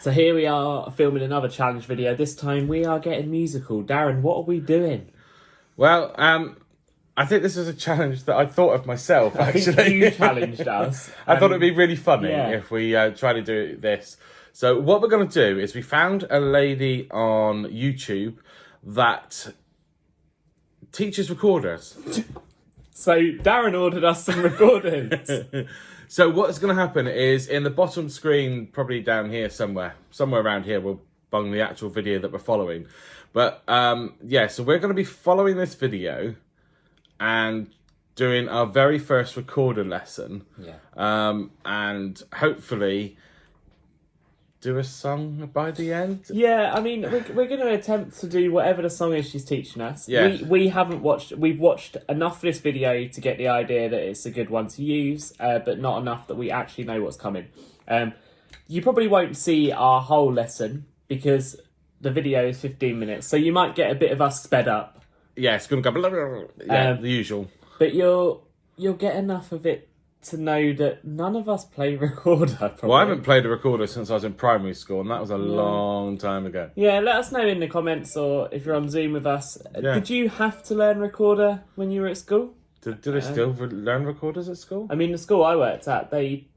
So here we are filming another challenge video. This time we are getting musical. Darren, what are we doing? Well, I think this is a challenge that I thought of myself, actually. I think you challenged us. I thought it'd be really funny yeah. if we try to do this. So what we're going to do is we found a lady on YouTube that teaches recorders. So Darren ordered us some recordings. So what's going to happen is in the bottom screen, probably down here somewhere around here, we'll bung the actual video that we're following. But yeah, so we're going to be following this video and doing our very first recorder lesson. Yeah. And hopefully do a song by the end. Yeah, I mean, we're going to attempt to do whatever the song is she's teaching us. Yeah. We've watched enough of this video to get the idea that it's a good one to use, but not enough that we actually know what's coming. You probably won't see our whole lesson because the video is 15 minutes, so you might get a bit of us sped up. Yeah, it's going to go blah, blah, blah. Yeah, the usual. But you'll get enough of it to know that none of us play recorder, probably. Well, I haven't played a recorder since I was in primary school, and that was a long time ago. Yeah, let us know in the comments, or if you're on Zoom with us. Yeah. Did you have to learn recorder when you were at school? Do they still learn recorders at school? I mean, the school I worked at, they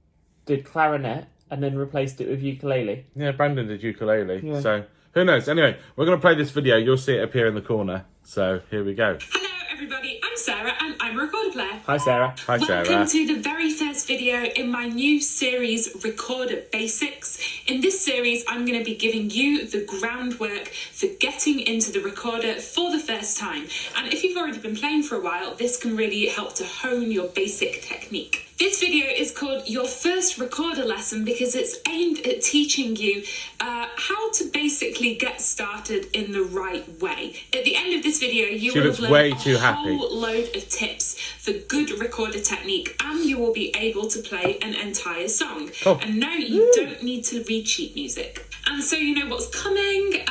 did clarinet and then replaced it with ukulele. Yeah, Brandon did ukulele, Yeah. so who knows? Anyway, we're going to play this video. You'll see it appear in the corner. So here we go. Hello everybody, I'm Sarah and I'm a recorder player. Hi, Sarah. Hi, Sarah. Welcome to the very first video in my new series, Recorder Basics. In this series, I'm going to be giving you the groundwork for getting into the recorder for the first time. And if you've already been playing for a while, this can really help to hone your basic technique. This video is called Your First Recorder Lesson because it's aimed at teaching you how to basically get started in the right way. At the end of this video, you will have learned a whole load of tips for good recorder technique, and you will be able to play an entire song. Cool. And no, you don't need to read sheet music. And so you know what's coming.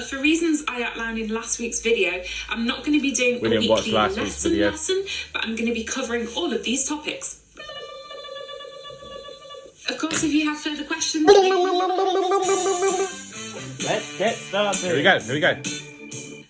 For reasons I outlined in last week's video, I'm not going to be doing a weekly lesson, but I'm going to be covering all of these topics. Of course, if you have further questions... Let's get started. Here we go.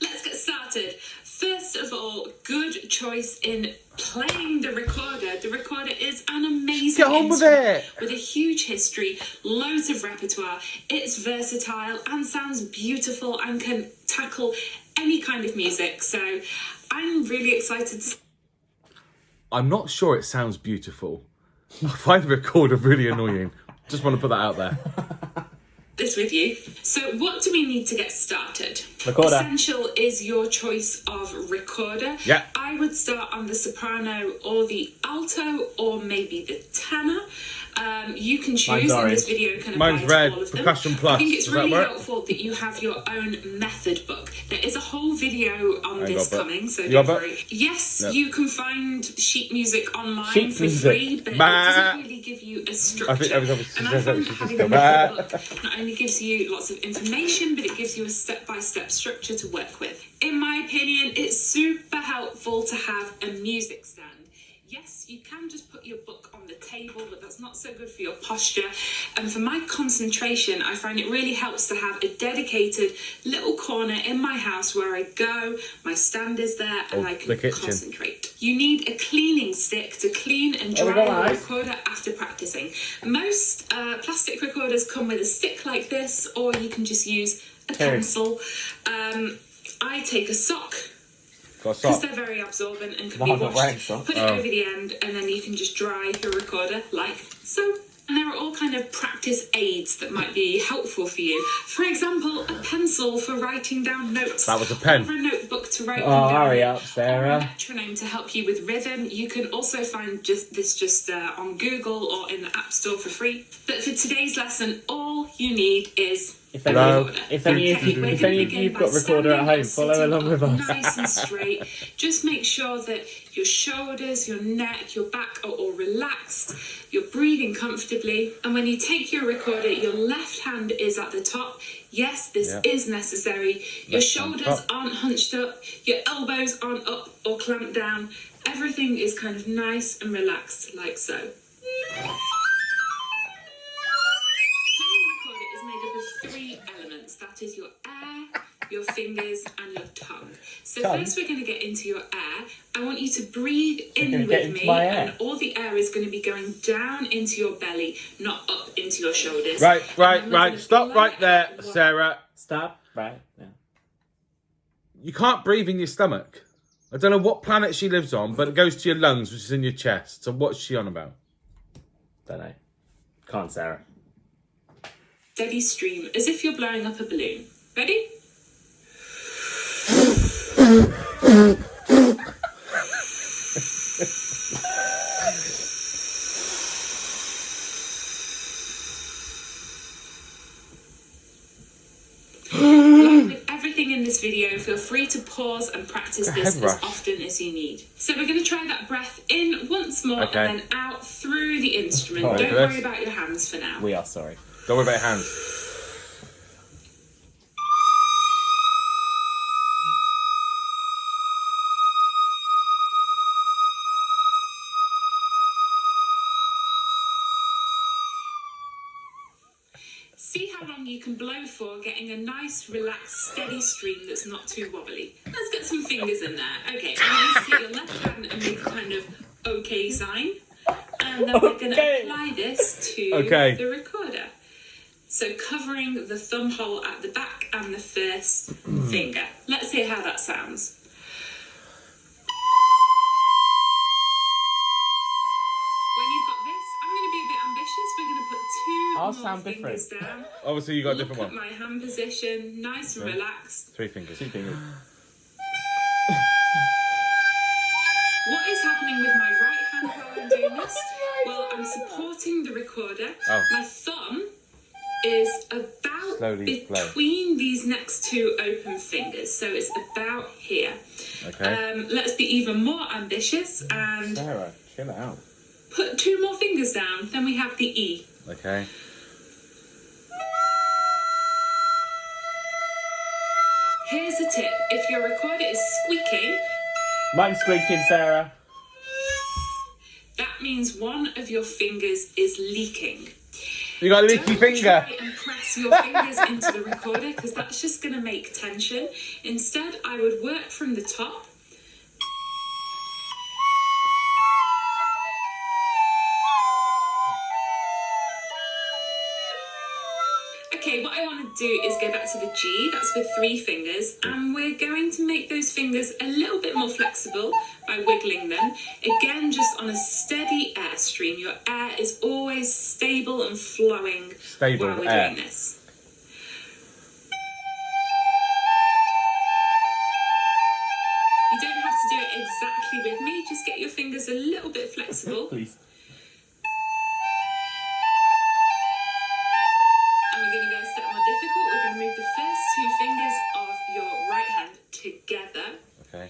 Let's get started. First of all, good choice in playing the recorder. The recorder is an amazing instrument with a huge history, loads of repertoire. It's versatile and sounds beautiful and can tackle any kind of music. So I'm really excited to... I'm not sure it sounds beautiful. I find the recorder really annoying. Just want to put that out there. This with you. So what do we need to get started? Recorder. Essential is your choice of recorder. Yeah. I would start on the soprano or the alto or maybe the tenor. You can choose in this video kind of Mine's red, all of them. percussion plus. I think it's Does that really work? helpful that you have your own method book. There is a whole video on this coming, so you don't got worry. Yes, you can find sheet music online Sheet for music. free, but it doesn't really give you a structure. I think every time she And I says that, found she just having goes, a method book not only gives you lots of information, but it gives you a step-by-step structure to work with. In my opinion, it's super helpful to have a music stand. Yes, you can just put your book on the table, but that's not so good for your posture. And for my concentration, I find it really helps to have a dedicated little corner in my house where I go, my stand is there, and I can concentrate. You need a cleaning stick to clean and dry your recorder after practicing. Most plastic recorders come with a stick like this, or you can just use a pencil. I take a sock, because they're very absorbent and can be washed. Put it over the end, and then you can just dry your recorder like so. And there are all kind of practice aids that might be helpful for you. For example, a pencil for writing down notes. That was a pen. Or a notebook to write them down. Hurry up, Sarah. Or a metronome to help you with rhythm. You can also find this on Google or in the App Store for free. But for today's lesson, all you need is... If any of you've got recorder at home, follow along with us. Nice and straight. Just make sure that your shoulders, your neck, your back are all relaxed. You're breathing comfortably. And when you take your recorder, your left hand is at the top. Yes, this is necessary. Your shoulders aren't hunched up. Your elbows aren't up or clamped down. Everything is kind of nice and relaxed, like so. Playing recorder is made up of That is your air, your fingers, and your tongue. So Tongue? first we're going to get into your air. I want you to breathe in gonna get with into me, my air? and all the air is going to be going down into your belly, not up into your shoulders. Right. And then we're gonna Stop blow right it there, out. Sarah. Stop. Right. Yeah. You can't breathe in your stomach. I don't know what planet she lives on, but it goes to your lungs, which is in your chest. So what's she on about? Don't know. Can't, Sarah. Steady stream, as if you're blowing up a balloon. Ready? Like with everything in this video, feel free to pause and practice this head as rush. often as you need. So we're going to try that breath in once more Okay. and then out through the instrument. Alright, Don't for worry this. about your hands for now. We are sorry. Don't worry about your hands. See how long you can blow for, getting a nice, relaxed, steady stream that's not too wobbly. Let's get some fingers in there. Okay, I'm going to take your left hand and make a kind of okay sign. And then we're going to Okay. apply this to Okay. the recorder. So covering the thumb hole at the back and the first finger. Let's hear how that sounds. When you've got this, I'm going to be a bit ambitious. We're going to put two Ours more sound fingers different. down. Obviously, you got a Look different at one. my hand position, nice and Okay. relaxed. 3 fingers. 2 fingers. What is happening with my right hand while I'm doing this? Well, I'm supporting the recorder. Oh. My thumb is about Slowly blow. between these next two open fingers, so it's about here. Okay. Let's be even more ambitious and Sarah, chill out. put 2 more fingers down. Then we have the E. Okay. Here's a tip: if your recorder is squeaking, Mine's squeaking, Sarah. that means one of your fingers is leaking. You got a leaky Don't finger. try and press your fingers into the recorder because that's just going to make tension. Instead, I would work from the top. Okay, what I want to do is go back to the G, that's with 3 fingers, and we're going to make those fingers a little bit more flexible by wiggling them. Again, just on a steady air stream. Your air is always stable and flowing Stable while we're air. doing this. You don't have to do it exactly with me, just get your fingers a little bit flexible. Please. And we're going to go a step more difficult. We're going to move the first 2 fingers of your right hand together. Okay.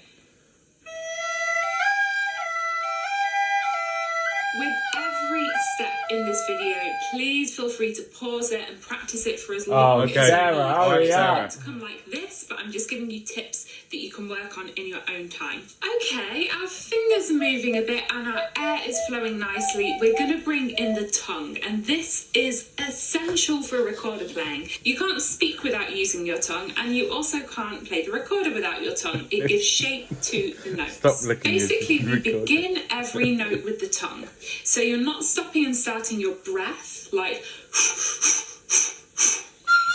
With every step in this video, please feel free to pause it and practice it for as long Oh, as okay. you Sarah, need. hurry It's up. not to come like this, but I'm just giving you tips that you can work on in your own time. Okay, our fingers are moving a bit and our air is flowing nicely. We're going to bring in the tongue, and this is essential for recorder playing. You can't speak without using your tongue, and you also can't play the recorder without your tongue. It gives shape to the notes. Stop licking your Basically, we recorder. begin every note with the tongue. So you're not stopping and starting your breath like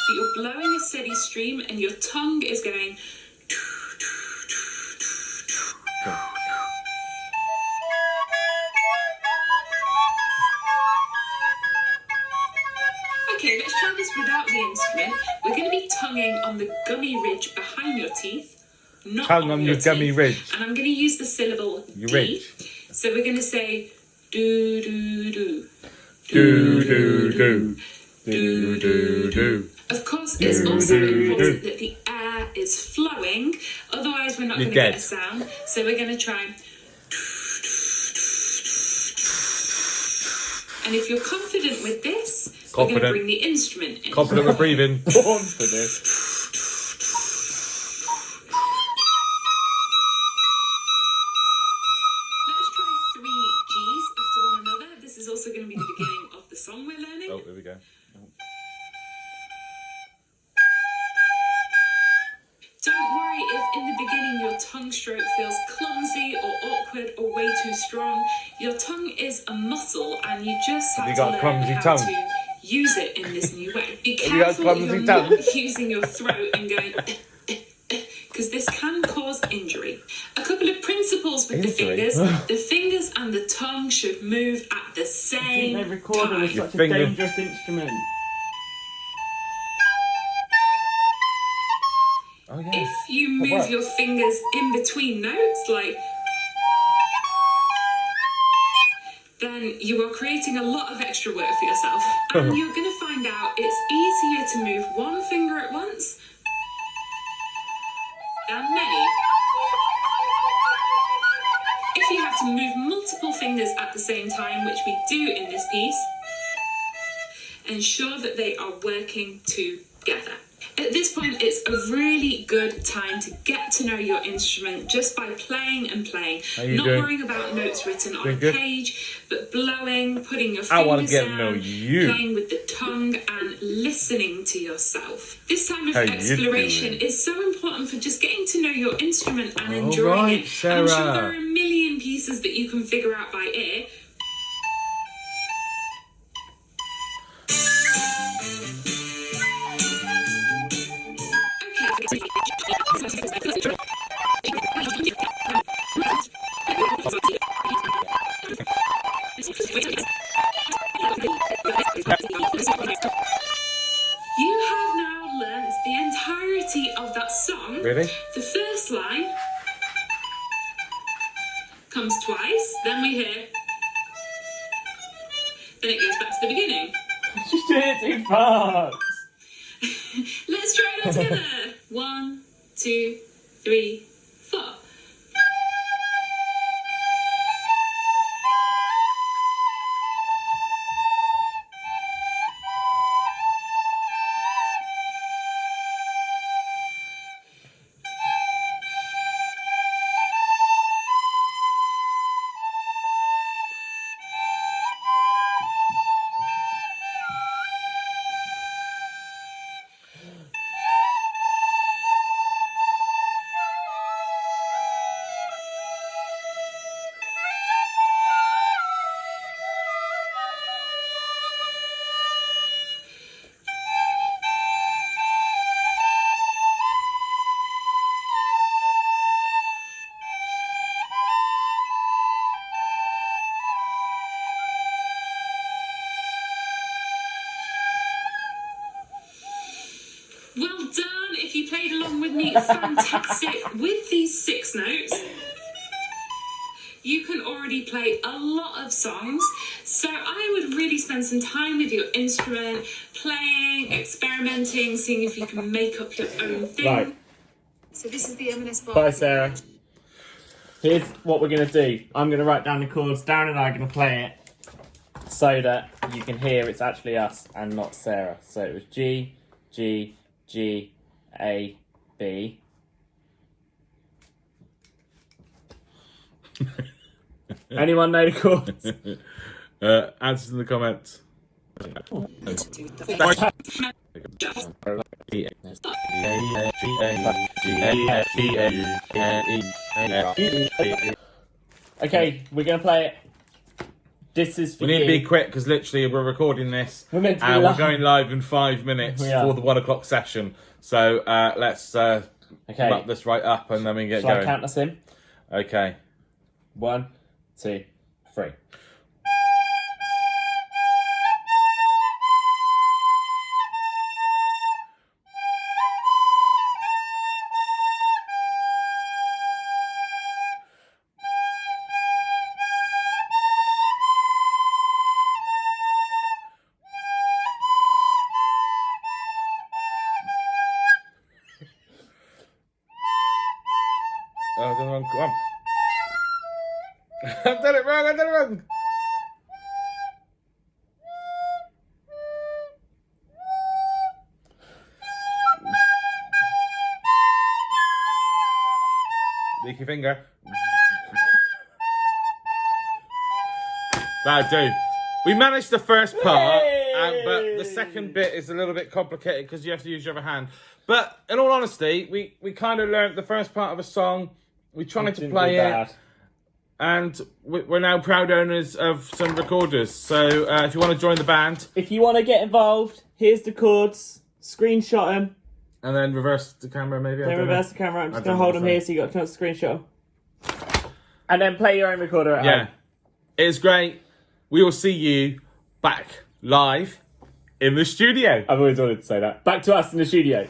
but you're blowing a steady stream and your tongue is going. Okay, let's try this without the instrument. We're going to be tonguing on the gummy ridge behind your teeth, not Tongue on your your gummy teeth. ridge. And I'm going to use the syllable Your D. ridge. So we're going to say do do do. Do, do, do. Do, do, do. Of course, it's also important that the air is flowing, otherwise we're not going to You're get a dead. sound. So we're going to try. And if you're confident with this, we're going to Confident. bring the instrument in. Confident with breathing. Born for this. Let's try 3 Gs after one another. This is also going to be the beginning of the song we're learning. Oh, here we go. in the beginning your tongue stroke feels clumsy or awkward or way too strong, your tongue is a muscle and you just have to learn how to use it in this new way. Be careful that you're not using your throat and going because this can cause injury. A couple of principles with the fingers and the tongue should move at the same time. They recorded with such a dangerous instrument. Oh, yeah. If you move your fingers in between notes, like, then you are creating a lot of extra work for yourself. And you're going to find out it's easier to move one finger at once than many. If you have to move multiple fingers at the same time, which we do in this piece, ensure that they are working together. At this point, it's a really good time to get to know your instrument just by playing and playing. Not worrying about notes written on a page, but blowing, putting your fingers down, playing with the tongue and listening to yourself. This time of exploration is so important for just getting to know your instrument and enjoying it. Sarah. I'm sure there are a million pieces that you can figure out by ear. You have now learnt the entirety of that song. Really? The first line comes twice, then we hear, then it goes back to the beginning. Just did it too fast. Let's try it all together. 1, 2, 3, 4. Well done, if you played along with me, fantastic. With these 6 notes, you can already play a lot of songs. So I would really spend some time with your instrument, playing, experimenting, seeing if you can make up your own thing. Right. So this is the M&S bar. Bye, Sarah. Here's what we're going to do. I'm going to write down the chords. Darren and I are going to play it so that you can hear it's actually us and not Sarah. So it was G, G, G, A, B. Anyone know the chords? Answers in the comments. Okay, we're going to play it. This is for We need you. to be quick because literally we're recording this We're meant to be and we're live. going live in 5 minutes for the 1 o'clock session. So let's wrap this right up and then we can get Shall going. I count us in? Okay. 1, 2, 3. Oh, I've done it wrong. Come on. I've done it wrong. I've done it wrong. Leaky finger. That'll do. We managed the first part. Yay! But the second bit is a little bit complicated because you have to use your other hand. But in all honesty, we kind of learnt the first part of a song. We tried to play it. And we're now proud owners of some recorders. So if you want to join the band... If you want to get involved, here's the chords. Screenshot them. And then reverse the camera, maybe? Then reverse the camera. I'm just going to hold them here so you got a chance to screenshot them. And then play your own recorder at home. It's great. We will see you back live in the studio. I've always wanted to say that. Back to us in the studio.